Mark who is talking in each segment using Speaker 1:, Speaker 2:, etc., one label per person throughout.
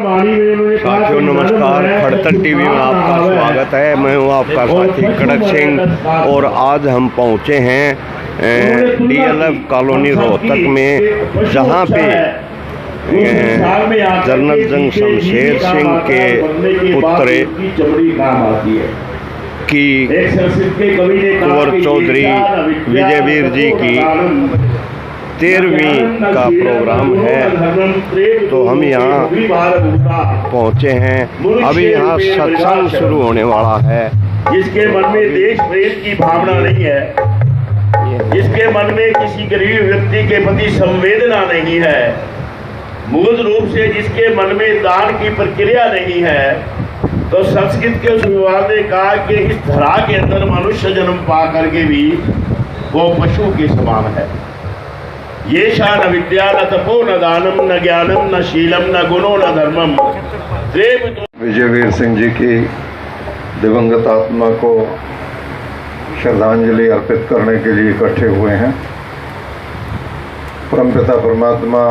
Speaker 1: साथियों नमस्कार, खड़तर टीवी में आपका स्वागत है। मैं हूं आपका साथी कड़क सिंह और आज हम पहुंचे हैं डीएलएफ कॉलोनी रोहतक में, जहां पे जनरल जंग शमशेर सिंह के पुत्र की कुंवर चौधरी विजयवीर जी की 13वीं का प्रोग्राम है। तो हम यहाँ पहुँचे हैं, अभी यहाँ सत्संग शुरू होने वाला है।
Speaker 2: जिसके मन में देश प्रेम की भावना नहीं है, जिसके मन में किसी गरीब व्यक्ति के प्रति संवेदना नहीं है, मूल रूप से जिसके मन में दान की प्रक्रिया नहीं है, तो संस्कृत के उस विवाद ने कहा कि इस धरा के अंदर मनुष्य जन्म पा करके भी वो पशु के समान है। ये शा न विद्या न तपो न दानम न ज्ञानम न शीलम न गुणो न धर्मम।
Speaker 3: विजयवीर सिंह जी की दिवंगत आत्मा को श्रद्धांजलि अर्पित करने के लिए इकट्ठे हुए हैं। परमपिता परमात्मा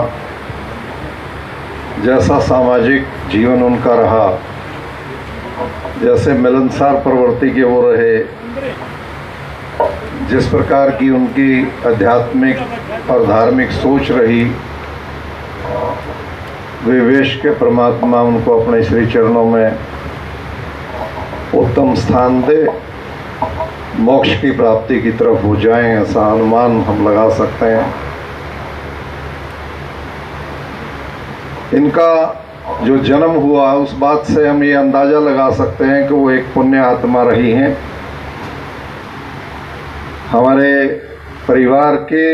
Speaker 3: जैसा सामाजिक जीवन उनका रहा, जैसे मिलनसार प्रवृत्ति के वो रहे, जिस प्रकार की उनकी आध्यात्मिक और धार्मिक सोच रही, विवेश के परमात्मा उनको अपने श्री चरणों में उत्तम स्थान दे, मोक्ष की प्राप्ति की तरफ हो जाएं, ऐसा अनुमान हम लगा सकते हैं। इनका जो जन्म हुआ उस बात से हम ये अंदाज़ा लगा सकते हैं कि वो एक पुण्य आत्मा रही हैं। हमारे परिवार के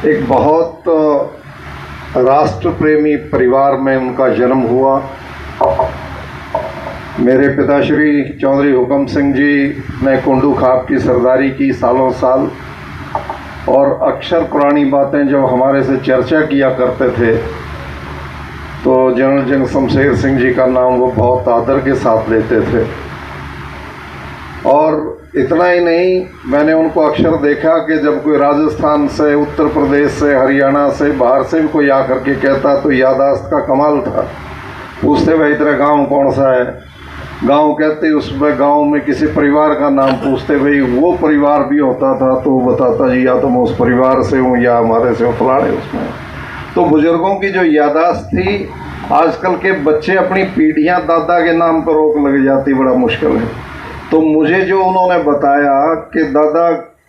Speaker 3: एक बहुत राष्ट्र प्रेमी परिवार में उनका जन्म हुआ। मेरे पिताश्री चौधरी हुकम सिंह जी ने कुंडू खाप की सरदारी की सालों साल, और अक्सर पुरानी बातें जो हमारे से चर्चा किया करते थे, तो जनरल जंग शमशेर सिंह जी का नाम वो बहुत आदर के साथ लेते थे। और इतना ही नहीं, मैंने उनको अक्सर देखा कि जब कोई राजस्थान से, उत्तर प्रदेश से, हरियाणा से, बाहर से भी कोई आकर के कहता तो यादाश्त का कमाल था। पूछते भाई तेरा गांव कौन सा है, गांव कहते उसमें गांव में किसी परिवार का नाम पूछते, भाई वो परिवार भी होता था तो वो बताता जी या तो मैं उस परिवार से हूँ या हमारे से फलाने उसमें। तो बुजुर्गों की जो यादाश्त थी, आजकल के बच्चे अपनी पीढ़ियाँ दादा के नाम पर रोक लग जाती, बड़ा मुश्किल है। तो मुझे जो उन्होंने बताया कि दादा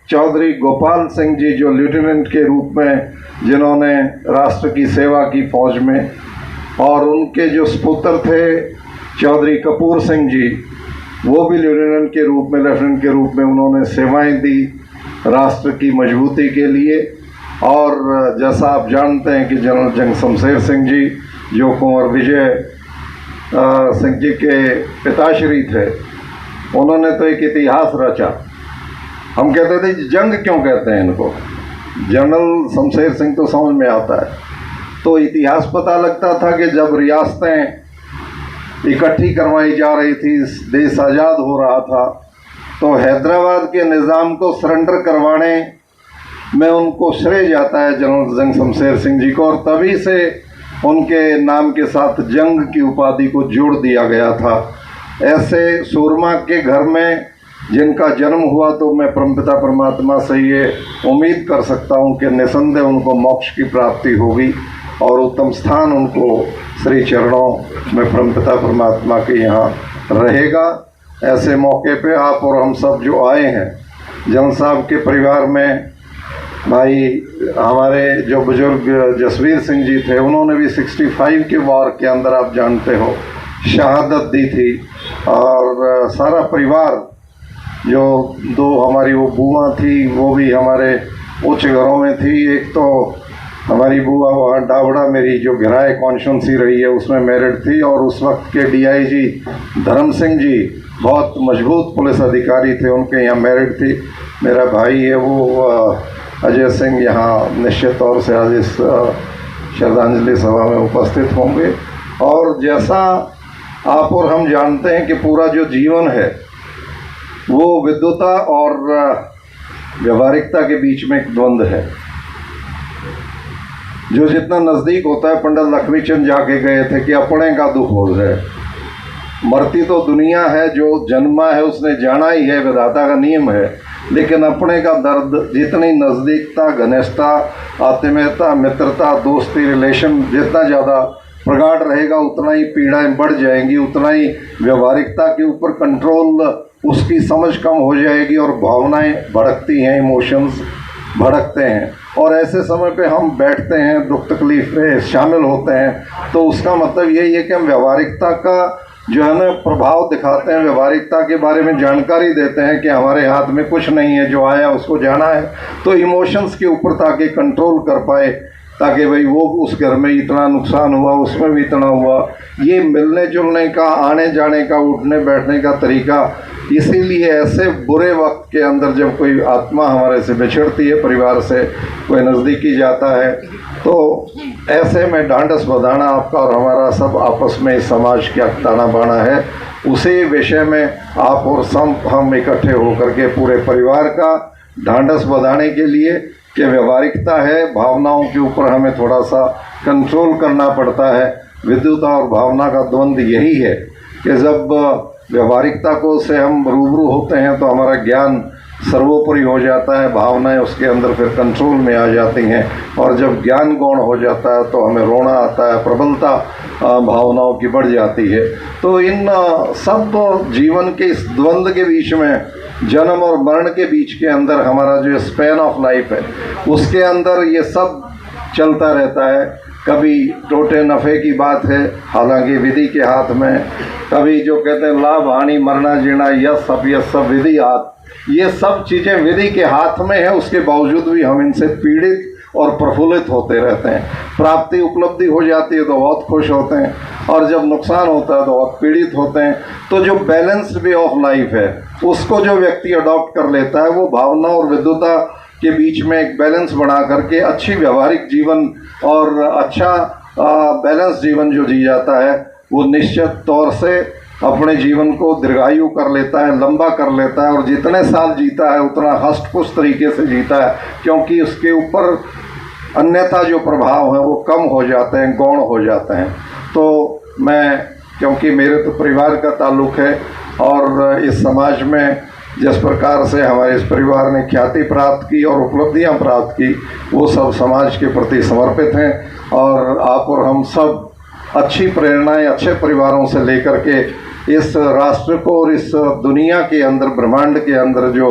Speaker 3: चौधरी गोपाल सिंह जी जो लेफ्टिनेंट के रूप में जिन्होंने राष्ट्र की सेवा की फौज में, और उनके जो सपुत्र थे चौधरी कपूर सिंह जी, वो भी लेफ्टिनेंट के रूप में उन्होंने सेवाएं दी राष्ट्र की मजबूती के लिए। और जैसा आप जानते हैं कि जनरल जंग शमशेर सिंह जी जो कुंवर विजय सिंह जी के पिताश्री थे, उन्होंने तो एक इतिहास रचा। हम कहते थे जंग क्यों कहते हैं इनको, जनरल शमशेर सिंह तो समझ में आता है। तो इतिहास पता लगता था कि जब रियासतें इकट्ठी करवाई जा रही थी, देश आज़ाद हो रहा था, तो हैदराबाद के निज़ाम को सरेंडर करवाने में उनको श्रेय जाता है जनरल जंग शमशेर सिंह जी को, और तभी से उनके नाम के साथ जंग की उपाधि को जोड़ दिया गया था। ऐसे सूरमा के घर में जिनका जन्म हुआ, तो मैं परमपिता परमात्मा से ये उम्मीद कर सकता हूँ कि निसंदेह उनको मोक्ष की प्राप्ति होगी और उत्तम स्थान उनको श्री चरणों में परमपिता परमात्मा के यहाँ रहेगा। ऐसे मौके पे आप और हम सब जो आए हैं, जनरल साहब के परिवार में भाई हमारे जो बुजुर्ग जसवीर सिंह जी थे, उन्होंने भी 65 के वार के अंदर आप जानते हो शहादत दी थी। और सारा परिवार, जो दो हमारी वो बुआ थी वो भी हमारे उच्च घरों में थी। एक तो हमारी बुआ वहाँ डावड़ा मेरी जो घिराए कॉन्स्टिट्यूंसी रही है उसमें मेरिट थी, और उस वक्त के डीआईजी धर्म सिंह जी बहुत मजबूत पुलिस अधिकारी थे, उनके यहाँ मेरिट थी। मेरा भाई है वो अजय सिंह, यहाँ निश्चित तौर से आज इस श्रद्धांजलि सभा में उपस्थित होंगे। और जैसा आप और हम जानते हैं कि पूरा जो जीवन है वो विद्वता और व्यवहारिकता के बीच में एक द्वंद्व है। जो जितना नज़दीक होता है, पंडित लक्ष्मीचंद जाके गए थे कि अपने का दुख हो जाए। मरती तो दुनिया है, जो जन्मा है उसने जाना ही है, विधाता का नियम है, लेकिन अपने का दर्द जितनी नज़दीकता, घनिष्ठता, आत्मीयता, मित्रता, दोस्ती, रिलेशन जितना ज़्यादा प्रगाढ़ रहेगा उतना ही पीड़ाएं बढ़ जाएंगी, उतना ही व्यवहारिकता के ऊपर कंट्रोल, उसकी समझ कम हो जाएगी और भावनाएं भड़कती हैं, इमोशंस भड़कते हैं। और ऐसे समय पे हम बैठते हैं, दुख तकलीफ में शामिल होते हैं, तो उसका मतलब यही है कि हम व्यवहारिकता का जो है ना प्रभाव दिखाते हैं, व्यवहारिकता के बारे में जानकारी देते हैं कि हमारे हाथ में कुछ नहीं है, जो आया उसको जाना है। तो इमोशंस के ऊपर ताकि कंट्रोल कर पाए, ताकि भाई वो उस घर में इतना नुकसान हुआ, उसमें भी इतना हुआ। ये मिलने जुलने का, आने जाने का, उठने बैठने का तरीका, इसीलिए ऐसे बुरे वक्त के अंदर जब कोई आत्मा हमारे से बिछड़ती है, परिवार से कोई नज़दीकी जाता है, तो ऐसे में ढांढस बंधाना आपका और हमारा सब आपस में समाज का ताना बाना है। उसी विषय में आप और हम इकट्ठे होकर के पूरे परिवार का ढांढस बंधाने के लिए कि व्यवहारिकता है, भावनाओं के ऊपर हमें थोड़ा सा कंट्रोल करना पड़ता है। विद्युता और भावना का द्वंद्व यही है कि जब व्यवहारिकता को से हम रूबरू होते हैं तो हमारा ज्ञान सर्वोपरि हो जाता है, भावनाएं उसके अंदर फिर कंट्रोल में आ जाती हैं, और जब ज्ञान गौण हो जाता है तो हमें रोना आता है, प्रबलता भावनाओं की बढ़ जाती है। तो इन सब जीवन के इस द्वंद्व के बीच में, जन्म और मरण के बीच के अंदर हमारा जो स्पैन ऑफ लाइफ है, उसके अंदर ये सब चलता रहता है। कभी टोटे नफ़े की बात है, हालांकि विधि के हाथ में, कभी जो कहते हैं लाभ हानि मरना जीना, यह सब विधि हाथ, ये सब चीज़ें विधि के हाथ में है। उसके बावजूद भी हम इनसे पीड़ित और प्रफुल्लित होते रहते हैं। प्राप्ति उपलब्धि हो जाती है तो बहुत खुश होते हैं, और जब नुकसान होता है तो बहुत पीड़ित होते हैं। तो जो बैलेंस्ड वे ऑफ लाइफ है, उसको जो व्यक्ति अडॉप्ट कर लेता है, वो भावना और विद्युता के बीच में एक बैलेंस बना करके अच्छी व्यवहारिक जीवन और अच्छा बैलेंस जीवन जो जी जाता है, वो निश्चित तौर से अपने जीवन को दीर्घायु कर लेता है, लंबा कर लेता है, और जितने साल जीता है उतना हष्ट-पुष्ट तरीके से जीता है, क्योंकि उसके ऊपर अन्यथा जो प्रभाव है वो कम हो जाते हैं, गौण हो जाते हैं। तो मैं, क्योंकि मेरे तो परिवार का ताल्लुक़ है, और इस समाज में जिस प्रकार से हमारे इस परिवार ने ख्याति प्राप्त की और उपलब्धियां प्राप्त की, वो सब समाज के प्रति समर्पित हैं। और आप और हम सब अच्छी प्रेरणाएं अच्छे परिवारों से लेकर के इस राष्ट्र को और इस दुनिया के अंदर, ब्रह्मांड के अंदर जो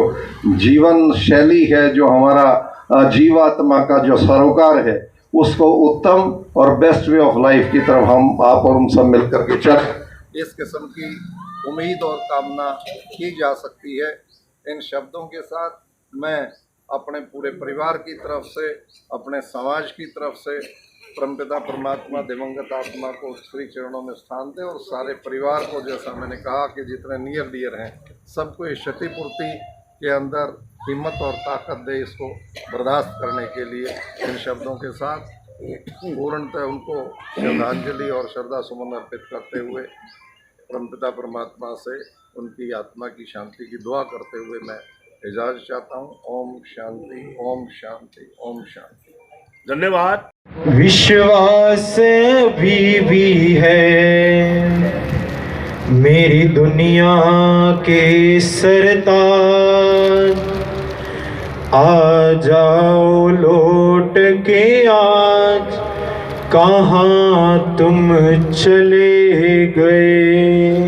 Speaker 3: जीवन शैली है, जो हमारा जीवात्मा का जो सरोकार है, उसको उत्तम और बेस्ट वे ऑफ लाइफ की तरफ आप और हम सब मिल करके चलें। इस किस्म की उम्मीद और कामना की जा सकती है। इन शब्दों के साथ मैं अपने पूरे परिवार की तरफ से, अपने समाज की तरफ से परमपिता परमात्मा दिवंगत आत्मा को श्री चरणों में स्थान दें, और सारे परिवार को, जैसा मैंने कहा कि जितने नियर डियर हैं, सबको इस क्षतिपूर्ति के अंदर हिम्मत और ताकत दे इसको बर्दाश्त करने के लिए। इन शब्दों के साथ पूर्णतः उनको श्रद्धांजलि और श्रद्धा सुमन अर्पित करते हुए परमपिता परमात्मा से उनकी आत्मा की शांति की दुआ करते हुए मैं इजाज़त चाहता हूँ। ओम शांति, ओम शांति, ओम शांति।
Speaker 2: धन्यवाद।
Speaker 4: विश्वास भी है मेरी दुनिया के सरताज, आ जाओ लौट के आज, कहाँ तुम चले गए।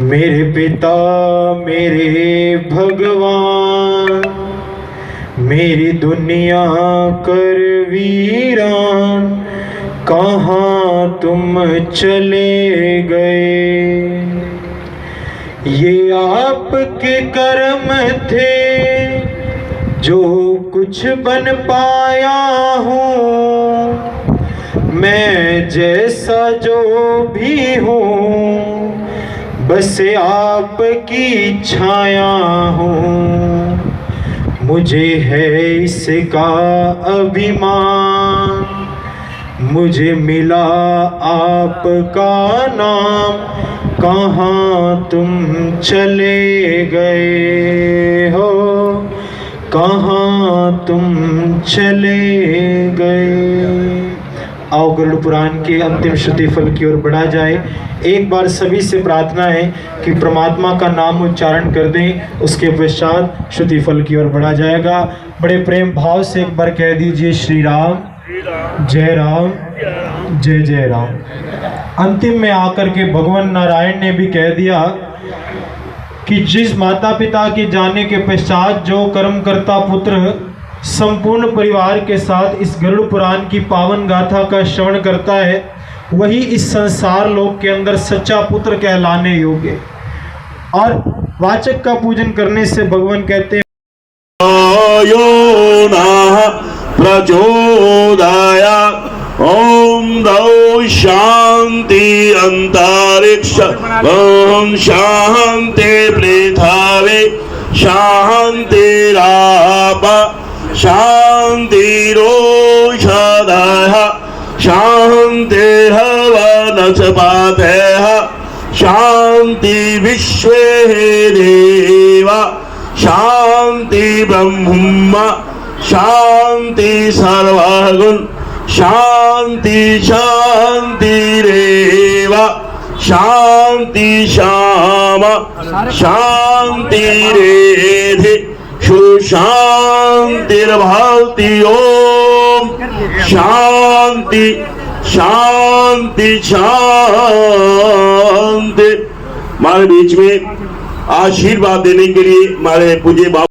Speaker 4: मेरे पिता मेरे भगवान, मेरी दुनिया कर वीरान, कहाँ तुम चले गए। ये आपके कर्म थे जो कुछ बन पाया हूँ, मैं जैसा जो भी हूँ बस आपकी छाया हूँ। मुझे है इसका अभिमान, मुझे मिला आपका नाम, कहाँ तुम चले गए हो, कहाँ तुम चले गए। आओ गरुड़ पुराण के अंतिम श्रुति फल की ओर बढ़ा जाए। एक बार सभी से प्रार्थना है कि परमात्मा का नाम उच्चारण कर दें, उसके पश्चात श्रुति फल की ओर बढ़ा जाएगा। बड़े प्रेम भाव से एक बार कह दीजिए श्री राम जय राम जय जय राम। अंतिम में आकर के भगवान नारायण ने भी कह दिया कि जिस माता पिता के जाने के पश्चात जो कर्म करता पुत्र संपूर्ण परिवार के साथ इस गरुड़ पुराण की पावन गाथा का श्रवण करता है, वही इस संसार लोक के अंदर सच्चा पुत्र कहलाने योग्य। और वाचक का पूजन करने से भगवान कहते हैं
Speaker 2: प्रचोदया ओम दौ शांति अंतरिक्ष ओम शांति पृथ्वी शांतिराप शांतिरोषधयः शांतिर्वनस्पतयः शांति विश्वे देव शांति ब्रह्म शांति सर्वगुण शांति शांतिरेव शांति श्याम शांतिरेधि सुशांतिर्भवति ओम शांति शांति शांति। हमारे बीच में आशीर्वाद देने के लिए हमारे पूज्य बाबा